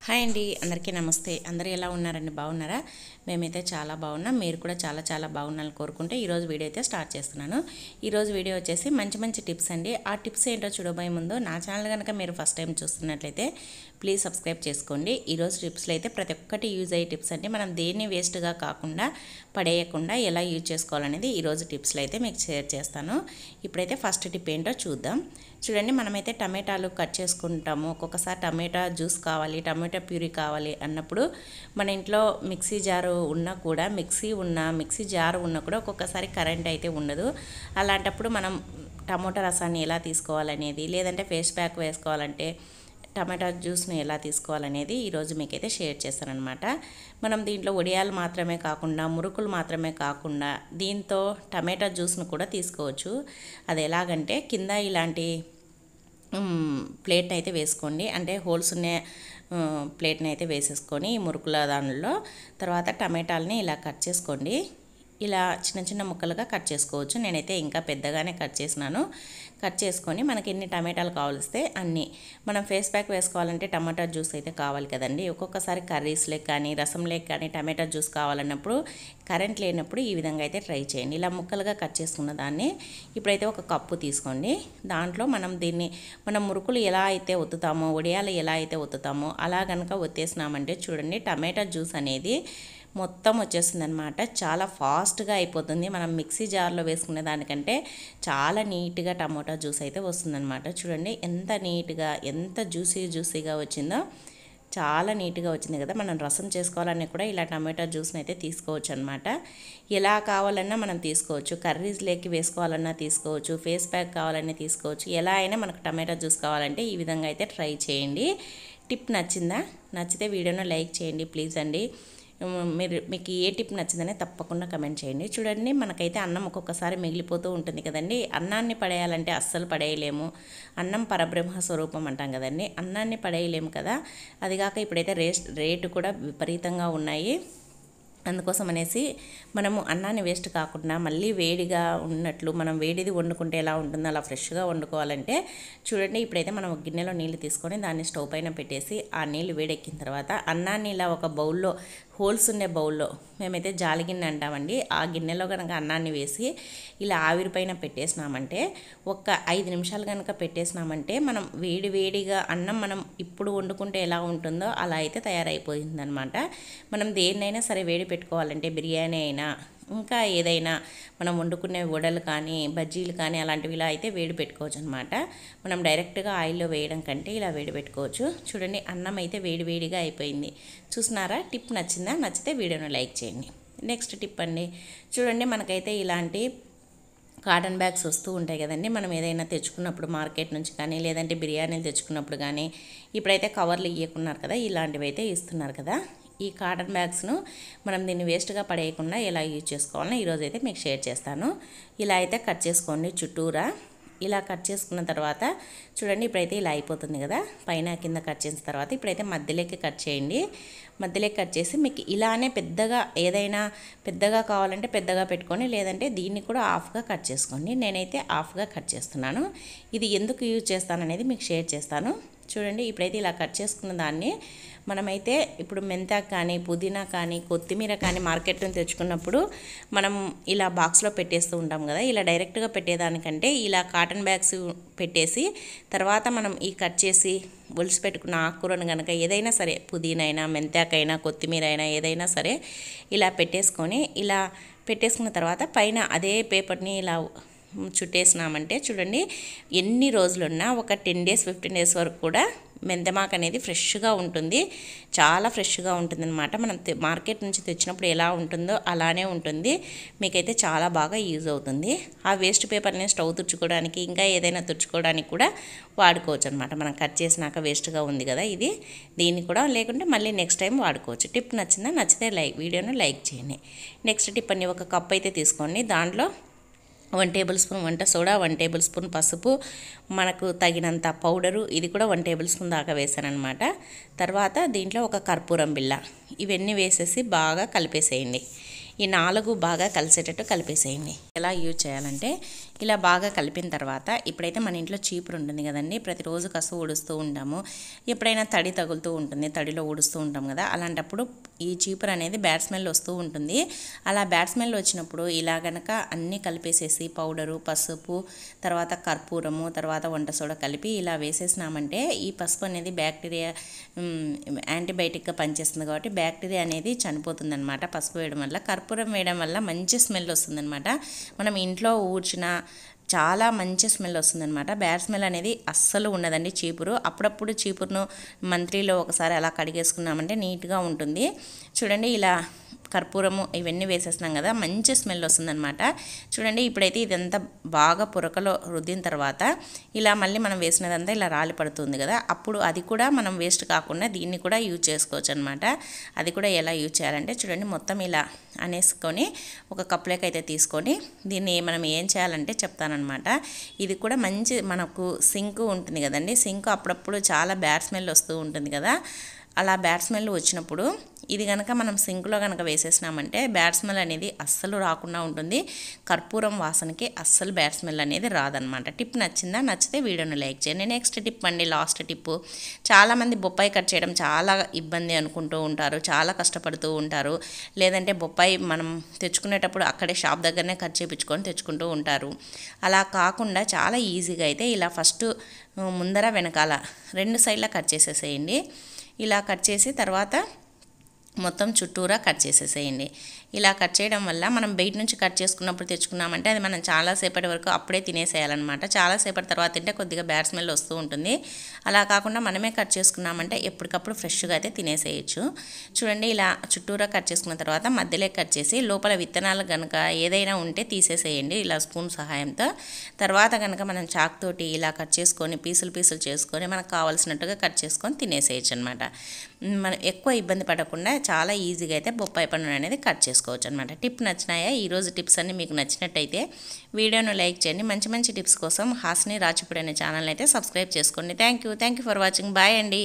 Hi అండి, అందరికీ నమస్తే. అందరూ ఎలా ఉన్నారండి? బాగున్నారా? మేమైతే చాలా బాగున్నాం. మీరు కూడా చాలా బాగున్నారని కోరుకుంటే ఈరోజు వీడియో అయితే స్టార్ట్ చేస్తున్నాను. ఈరోజు వీడియో వచ్చేసి మంచి టిప్స్ అండి. ఆ టిప్స్ ఏంటో చూడబోయే ముందు నా ఛానల్ కనుక మీరు ఫస్ట్ టైం చూస్తున్నట్లయితే ప్లీజ్ సబ్స్క్రైబ్ చేసుకోండి. ఈరోజు టిప్స్లో అయితే ప్రతి ఒక్కటి యూజ్ అయ్యే టిప్స్ అండి. మనం దేన్ని వేస్ట్గా కాకుండా పడేయకుండా ఎలా యూజ్ చేసుకోవాలనేది ఈరోజు టిప్స్లో అయితే మీకు షేర్ చేస్తాను. ఇప్పుడైతే ఫస్ట్ టిప్ ఏంటో చూద్దాం. చూడండి, మనమైతే టమాటాలు కట్ చేసుకుంటాము. ఒక్కొక్కసారి టమాటా జ్యూస్ కావాలి, టమాటా ప్యూరీ కావాలి అన్నప్పుడు మన ఇంట్లో మిక్సీ జారు ఉన్నా కూడా మిక్సీ జారు ఉన్నా కూడా ఒక్కొక్కసారి కరెంట్ అయితే ఉండదు. అలాంటప్పుడు మనం టమోటా రసాన్ని ఎలా తీసుకోవాలనేది, లేదంటే ఫేస్ ప్యాక్ వేసుకోవాలంటే టమాటా జ్యూస్ని ఎలా తీసుకోవాలనేది ఈరోజు మీకైతే షేర్ చేస్తానన్నమాట. మనం దీంట్లో వడియాలు మాత్రమే కాకుండా, మురుకులు మాత్రమే కాకుండా దీంతో టమాటా జ్యూస్ను కూడా తీసుకోవచ్చు. అది ఎలాగంటే కింద ఇలాంటి ప్లేట్ని అయితే వేసుకోండి. అంటే హోల్స్ ఉన్న ప్లేట్ని అయితే వేసేసుకొని ఈ మురుకుల దానిలో తర్వాత టమాటాలని ఇలా కట్ చేసుకోండి. ఇలా చిన్న ముక్కలుగా కట్ చేసుకోవచ్చు. నేనైతే ఇంకా పెద్దగానే కట్ చేసినాను. కట్ చేసుకొని మనకి ఎన్ని టమాటాలు కావలిస్తే అన్ని. మనం ఫేస్ ప్యాక్ వేసుకోవాలంటే టమాటా జ్యూస్ అయితే కావాలి కదండి. ఒక్కొక్కసారి కర్రీస్లోకి కానీ రసంలోకి కానీ టమాటా జ్యూస్ కావాలన్నప్పుడు కరెంట్ లేనప్పుడు ఈ విధంగా అయితే ట్రై చేయండి. ఇలా ముక్కలుగా కట్ చేసుకున్న దాన్ని ఇప్పుడైతే ఒక కప్పు తీసుకోండి. దాంట్లో మనం మురుకులు ఎలా అయితే ఒత్తుతామో, వడియాలు ఎలా అయితే ఒత్తుతామో అలా కనుక ఒత్తేసినామంటే చూడండి, టమాటా జ్యూస్ అనేది మొత్తం వచ్చేస్తుంది అనమాట. చాలా ఫాస్ట్గా అయిపోతుంది. మనం మిక్సీ జార్లో వేసుకునే దానికంటే చాలా నీట్గా టమోటా జ్యూస్ అయితే వస్తుందన్నమాట. చూడండి ఎంత నీట్గా, ఎంత జ్యూసీగా వచ్చిందో. చాలా నీట్గా వచ్చింది కదా. మనం రసం చేసుకోవాలన్నా కూడా ఇలా టమాటా జ్యూస్ని అయితే తీసుకోవచ్చు అనమాట. ఎలా కావాలన్నా మనం తీసుకోవచ్చు. కర్రీస్లోకి వేసుకోవాలన్నా తీసుకోవచ్చు, ఫేస్ ప్యాక్ కావాలన్నా తీసుకోవచ్చు. ఎలా అయినా మనకు టమాటా జ్యూస్ కావాలంటే ఈ విధంగా అయితే ట్రై చేయండి. టిప్ నచ్చిందా? నచ్చితే వీడియోను లైక్ చేయండి ప్లీజ్ అండి. మీకు ఏ టిప్ నచ్చిందనే తప్పకుండా కమెంట్ చేయండి. చూడండి, మనకైతే అన్నం ఒక్కొక్కసారి మిగిలిపోతూ ఉంటుంది కదండి. అన్నాన్ని పడేయాలంటే అస్సలు పడేయలేము. అన్నం పరబ్రహ్మ స్వరూపం అంటాం కదండి. అన్నాన్ని పడేయలేము కదా. అదిగాక ఇప్పుడైతే రేటు కూడా విపరీతంగా ఉన్నాయి. అందుకోసం అనేసి మనము అన్నాన్ని వేస్ట్ కాకుండా మళ్ళీ వేడిగా ఉన్నట్లు, మనం వేడిది వండుకుంటే ఎలా ఉంటుందో అలా ఫ్రెష్గా వండుకోవాలంటే చూడండి, ఇప్పుడైతే మనం ఒక గిన్నెలో నీళ్ళు తీసుకొని దాన్ని స్టవ్ పైన పెట్టేసి ఆ నీళ్ళు వేడెక్కిన తర్వాత అన్నాన్ని ఇలా ఒక బౌల్లో, హోల్స్ ఉండే బౌల్లో, మేమైతే జాలి గిన్నె అంటామండి, ఆ గిన్నెలో కనుక అన్నాన్ని వేసి ఇలా ఆవిరి పైన పెట్టేసినామంటే ఒక 5 నిమిషాలు కనుక పెట్టేసినామంటే మనం వేడిగా అన్నం మనం ఇప్పుడు వండుకుంటే ఎలా ఉంటుందో అలా అయితే తయారైపోయిందనమాట. మనం దేన్నైనా సరే వేడి పెట్టుకోవాలంటే బిర్యానీ అయినా ఇంకా ఏదైనా మనం వండుకునే వడలు కానీ బజ్జీలు కానీ అలాంటివి ఇలా అయితే వేడి పెట్టుకోవచ్చు అనమాట. మనం డైరెక్ట్గా ఆయిల్లో వేయడం కంటే ఇలా వేడి పెట్టుకోవచ్చు. చూడండి, అన్నం అయితే వేడిగా అయిపోయింది. చూస్తున్నారా? టిప్ నచ్చిందా? నచ్చితే వీడియోను లైక్ చేయండి. నెక్స్ట్ టిప్ అండి. చూడండి, మనకైతే ఇలాంటి కాటన్ బ్యాగ్స్ వస్తూ ఉంటాయి కదండి. మనం ఏదైనా తెచ్చుకున్నప్పుడు మార్కెట్ నుంచి కానీ, లేదంటే బిర్యానీలు తెచ్చుకున్నప్పుడు కానీ ఇప్పుడైతే కవర్లు ఇవ్వకున్నారు కదా, ఇలాంటివి అయితే ఇస్తున్నారు కదా. ఈ కాటన్ బ్యాగ్స్ను మనం దీన్ని వేస్ట్గా పడేయకుండా ఎలా యూజ్ చేసుకోవాలని ఈరోజు అయితే మీకు షేర్ చేస్తాను. ఇలా అయితే కట్ చేసుకోండి చుట్టూరా. ఇలా కట్ చేసుకున్న తర్వాత చూడండి, ఇప్పుడైతే ఇలా అయిపోతుంది కదా. పైన కింద కట్ చేసిన తర్వాత ఇప్పుడైతే మధ్యలోకి కట్ చేయండి. మధ్యలోకి కట్ చేసి మీకు ఇలానే ఏదైనా పెద్దగా కావాలంటే పెద్దగా పెట్టుకొని, లేదంటే దీన్ని కూడా హాఫ్గా కట్ చేసుకోండి. నేనైతే హాఫ్గా కట్ చేస్తున్నాను. ఇది ఎందుకు యూజ్ చేస్తాననేది మీకు షేర్ చేస్తాను. చూడండి, ఇప్పుడైతే ఇలా కట్ చేసుకున్న దాన్ని మనమైతే ఇప్పుడు మెంతాకు కానీ, పుదీనా కానీ, కొత్తిమీర కానీ మార్కెట్ నుంచి తెచ్చుకున్నప్పుడు మనం ఇలా బాక్స్లో పెట్టేస్తూ ఉంటాం కదా. ఇలా డైరెక్ట్గా పెట్టేదానికంటే ఇలా కాటన్ బ్యాగ్స్ పెట్టేసి తర్వాత మనం ఈ కట్ చేసి ఒలిసి పెట్టుకున్న ఆకుకూరను కనుక ఏదైనా సరే, పుదీనా అయినా, మెంతాకైనా, కొత్తిమీర అయినా ఏదైనా సరే ఇలా పెట్టేసుకున్న తర్వాత పైన అదే పేపర్ని ఇలా చుట్టేసినామంటే చూడండి, ఎన్ని రోజులున్నా ఒక 10 days 15 days వరకు కూడా మెంతమాక అనేది ఫ్రెష్గా ఉంటుంది. చాలా ఫ్రెష్గా ఉంటుందన్నమాట. మనం మార్కెట్ నుంచి తెచ్చినప్పుడు ఎలా ఉంటుందో అలానే ఉంటుంది. మీకైతే చాలా బాగా యూజ్ అవుతుంది. ఆ వేస్ట్ పేపర్ని స్టవ్ తుడుచుకోవడానికి, ఇంకా ఏదైనా తుడుచుకోవడానికి కూడా వాడుకోవచ్చు అనమాట. మనం కట్ చేసినాక వేస్ట్గా ఉంది కదా ఇది, దీన్ని కూడా లేకుంటే మళ్ళీ నెక్స్ట్ టైం వాడుకోవచ్చు. టిప్ నచ్చిందా? నచ్చితే వీడియోను లైక్ చేయండి. నెక్స్ట్ టిప్ అన్ని ఒక కప్ అయితే తీసుకోండి. దాంట్లో 1 tablespoon వంట సోడా, 1 tablespoon పసుపు, మనకు తగినంత పౌడరు, ఇది కూడా 1 tablespoon దాకా వేసాను అనమాట. తర్వాత దీంట్లో ఒక కర్పూరం బిళ్ళ, ఇవన్నీ వేసేసి బాగా కలిపేసేయండి. ఈ 4 బాగా కలిసేటట్టు కలిపేసేయండి. ఎలా యూజ్ చేయాలంటే ఇలా బాగా కలిపిన తర్వాత ఇప్పుడైతే మన ఇంట్లో చీపురు ఉంటుంది కదండి, ప్రతిరోజు కసు ఊడుస్తూ ఉంటాము. ఎప్పుడైనా తడి తగులుతూ ఉంటుంది, తడిలో ఊడుస్తూ ఉంటాం కదా, అలాంటప్పుడు ఈ చీపురు అనేది బ్యాడ్ స్మెల్ వస్తూ ఉంటుంది. అలా బ్యాడ్ స్మెల్ వచ్చినప్పుడు ఇలా గనక అన్నీ కలిపేసేసి పౌడరు, పసుపు, తర్వాత కర్పూరము, తర్వాత వంట సోడా కలిపి ఇలా వేసేసినామంటే ఈ పసుపు అనేది బ్యాక్టీరియా యాంటీబయాటిక్గా పనిచేస్తుంది కాబట్టి బ్యాక్టీరియా అనేది చనిపోతుంది అనమాట. పసుపు వేయడం వల్ల, కర్పూరం వేయడం వల్ల మంచి స్మెల్ వస్తుందన్నమాట. మనం ఇంట్లో ఊడ్చిన చాలా మంచి స్మెల్ వస్తుందన్నమాట. బ్యాడ్ స్మెల్ అనేది అస్సలు ఉండదండి చీపురు. అప్పుడప్పుడు చీపురును మంత్లీలో ఒకసారి అలా కడిగేసుకున్నామంటే నీట్గా ఉంటుంది. చూడండి ఇలా కర్పూరము ఇవన్నీ వేసేస్తున్నాం కదా, మంచి స్మెల్ వస్తుందన్నమాట. చూడండి ఇప్పుడైతే ఇదంతా బాగా పురకలో రుద్దిన తర్వాత ఇలా మళ్ళీ మనం వేసినదంతా ఇలా రాలి పడుతుంది కదా, అప్పుడు అది కూడా మనం వేస్ట్ కాకుండా దీన్ని కూడా యూజ్ చేసుకోవచ్చు అనమాట. అది కూడా ఎలా యూజ్ చేయాలంటే చూడండి మొత్తం ఇలా అనేసుకొని ఒక కప్లోకి అయితే తీసుకొని దీన్ని మనం ఏం చేయాలంటే చెప్తానమాట. ఇది కూడా మంచి మనకు సింక్ ఉంటుంది కదండి, సింక్ అప్పుడప్పుడు చాలా బ్యాడ్ స్మెల్ వస్తూ ఉంటుంది కదా, అలా బ్యాడ్ స్మెల్ వచ్చినప్పుడు ఇది కనుక మనం సింక్లో కనుక వేసేసినామంటే బ్యాడ్ స్మెల్ అనేది అస్సలు రాకుండా ఉంటుంది. కర్పూరం వాసనకి అస్సలు బ్యాడ్ స్మెల్ అనేది రాదనమాట. టిప్ నచ్చిందా? నచ్చితే వీడియోని లైక్ చేయండి. నెక్స్ట్ టిప్ అండి, లాస్ట్ టిప్. చాలామంది బొప్పాయి కట్ చేయడం చాలా ఇబ్బంది అనుకుంటూ ఉంటారు, చాలా కష్టపడుతూ ఉంటారు. లేదంటే బొప్పాయి మనం తెచ్చుకునేటప్పుడు అక్కడే షాప్ దగ్గరనే కట్ చేయించుకొని తెచ్చుకుంటూ ఉంటారు. అలా కాకుండా చాలా ఈజీగా అయితే ఇలా ఫస్ట్ ముందర వెనకాల 2 సైడ్లా కట్ చేసేసేయండి. ఇలా కట్ చేసి తర్వాత మొత్తం చుట్టూరా కట్ చేసేసేయండి. ఇలా కట్ చేయడం వల్ల మనం బయట నుంచి కట్ చేసుకున్నప్పుడు తెచ్చుకున్నామంటే అది మనం చాలాసేపటి వరకు అప్పుడే తినేసేయాలన్నమాట. చాలాసేపటి తర్వాత తింటే కొద్దిగా బ్యాడ్ స్మెల్ వస్తూ ఉంటుంది. అలా కాకుండా మనమే కట్ చేసుకున్నామంటే ఎప్పటికప్పుడు ఫ్రెష్గా అయితే తినేసేయచ్చు. చూడండి ఇలా చుట్టూరా కట్ చేసుకున్న తర్వాత మధ్యలో కట్ చేసి లోపల విత్తనాలు కనుక ఏదైనా ఉంటే తీసేసేయండి ఇలా స్పూన్ సహాయంతో. తర్వాత కనుక మనం చాక్ తోటి ఇలా కట్ చేసుకొని పీసులు చేసుకొని మనకు కావాల్సినట్టుగా కట్ చేసుకొని తినేసేయచ్చు అనమాట. మనం ఎక్కువ ఇబ్బంది పడకుండా చాలా ఈజీగా అయితే బొప్పాయి పండును అనేది కట్ చేసుకోవచ్చు అనమాట. టిప్ నచ్చినాయా? ఈరోజు టిప్స్ అన్నీ మీకు నచ్చినట్టయితే వీడియోను లైక్ చేయండి. మంచి మంచి టిప్స్ కోసం హాసిని రాచిపూడి అనే ఛానల్ అయితే సబ్స్క్రైబ్ చేసుకోండి. Thank you for watching. Bye అండి.